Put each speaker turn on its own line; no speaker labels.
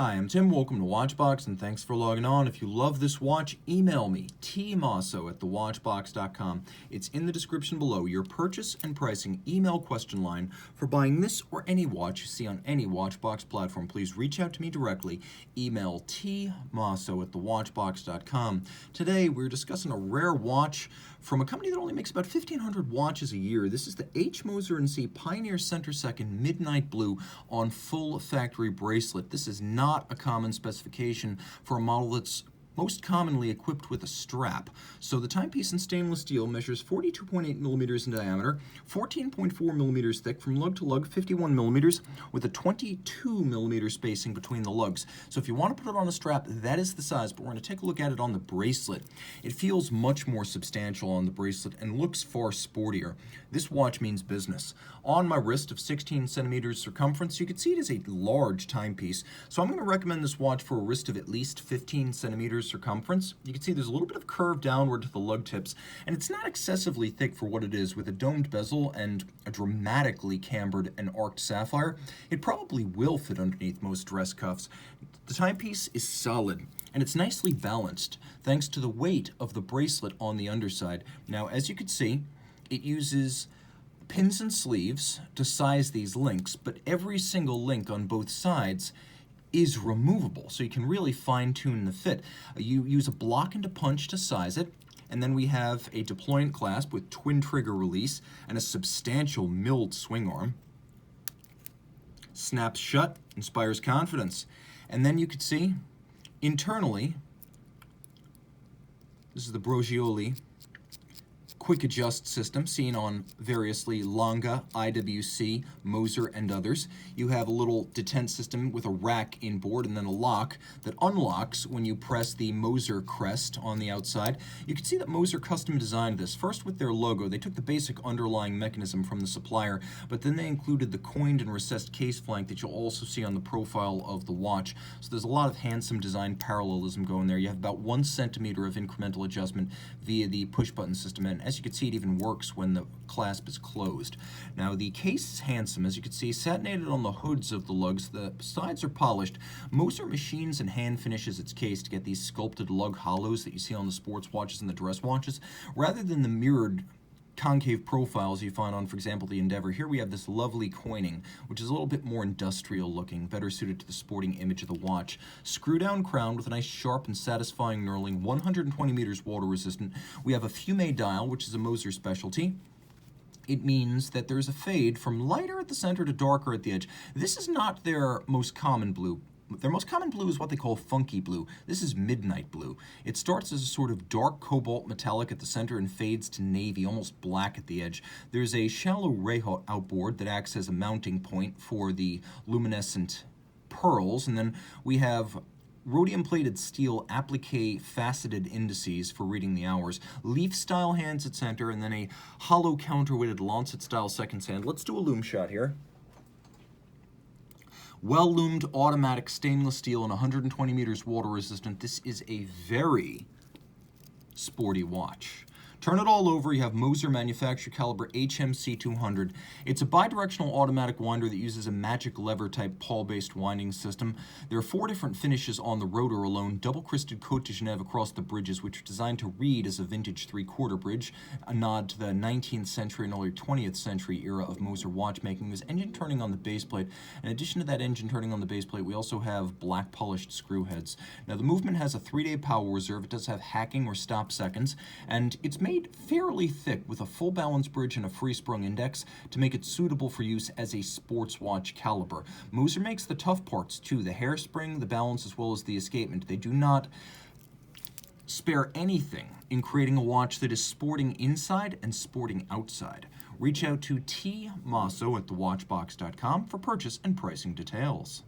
Hi, I'm Tim. Welcome to Watchbox, and thanks for logging on. If you love this watch, email me, tmosso@thewatchbox.com. It's in the description below, your purchase and pricing email question line for buying this or any watch you see on any Watchbox platform. Please reach out to me directly. Email tmosso@thewatchbox.com. Today, we're discussing a rare watch from a company that only makes about 1,500 watches a year. This is the Moser Cie Pioneer Center Second Midnight Blue on full factory bracelet. This is not a common specification for a model that's most commonly equipped with a strap. So the timepiece in stainless steel measures 42.8 millimeters in diameter, 14.4 millimeters thick from lug to lug, 51 millimeters, with a 22 millimeter spacing between the lugs. So if you want to put it on a strap, that is the size, but we're going to take a look at it on the bracelet. It feels much more substantial on the bracelet and looks far sportier. This watch means business. On my wrist of 16 centimeters circumference, you can see it is a large timepiece, so I'm going to recommend this watch for a wrist of at least 15 centimeters circumference. You can see there's a little bit of curve downward to the lug tips, and it's not excessively thick for what it is. With a domed bezel and a dramatically cambered and arced sapphire, it probably will fit underneath most dress cuffs. The timepiece is solid, and it's nicely balanced thanks to the weight of the bracelet on the underside. Now, as you can see, it uses pins and sleeves to size these links, but every single link on both sides is removable, so you can really fine-tune the fit. You use a block and a punch to size it, and then we have a deployant clasp with twin trigger release and a substantial milled swing arm. Snaps shut, inspires confidence. And then you can see, internally, this is the Brogioli quick adjust system seen on variously Longa, IWC, Moser, and others. You have a little detent system with a rack inboard and then a lock that unlocks when you press the Moser crest on the outside. You can see that Moser custom designed this, first with their logo. They took the basic underlying mechanism from the supplier, but then they included the coined and recessed case flank that you'll also see on the profile of the watch. So there's a lot of handsome design parallelism going there. You have about 1 centimeter of incremental adjustment via the push button system, and as you can see, it even works when the clasp is closed. Now, the case is handsome. As you can see, satinated on the hoods of the lugs. The sides are polished. Moser machines and hand finishes its case to get these sculpted lug hollows that you see on the sports watches and the dress watches, rather than the mirrored concave profiles you find on, for example, the Endeavor. Here we have this lovely coining, which is a little bit more industrial looking, better suited to the sporting image of the watch. Screw down crown with a nice sharp and satisfying knurling, 120 meters water resistant. We have a fume dial, which is a Moser specialty. It means that there's a fade from lighter at the center to darker at the edge. This is not their most common blue. Their most common blue is what they call funky blue. This is midnight blue. It starts as a sort of dark cobalt metallic at the center and fades to navy, almost black at the edge. There's a shallow ray outboard that acts as a mounting point for the luminescent pearls, and then we have rhodium-plated steel applique faceted indices for reading the hours, leaf-style hands at center, and then a hollow counterweighted lancet-style seconds hand. Let's do a loom shot here. Well-loomed automatic stainless steel and 120 meters water resistant. This is a very sporty watch. Turn it all over, you have Moser manufacturer caliber HMC 200. It's a bidirectional automatic winder that uses a magic lever type pawl-based winding system. There are 4 different finishes on the rotor alone, double-crested Côte de Genève across the bridges, which are designed to read as a vintage 3/4 bridge, a nod to the 19th century and early 20th century era of Moser watchmaking. There's engine turning on the base plate. In addition to that engine turning on the base plate, we also have black polished screw heads. Now, the movement has a 3-day power reserve. It does have hacking or stop seconds, and it's made fairly thick with a full balance bridge and a free sprung index to make it suitable for use as a sports watch caliber. Moser makes the tough parts too, the hairspring, the balance, as well as the escapement. They do not spare anything in creating a watch that is sporting inside and sporting outside. Reach out to tmosso@thewatchbox.com for purchase and pricing details.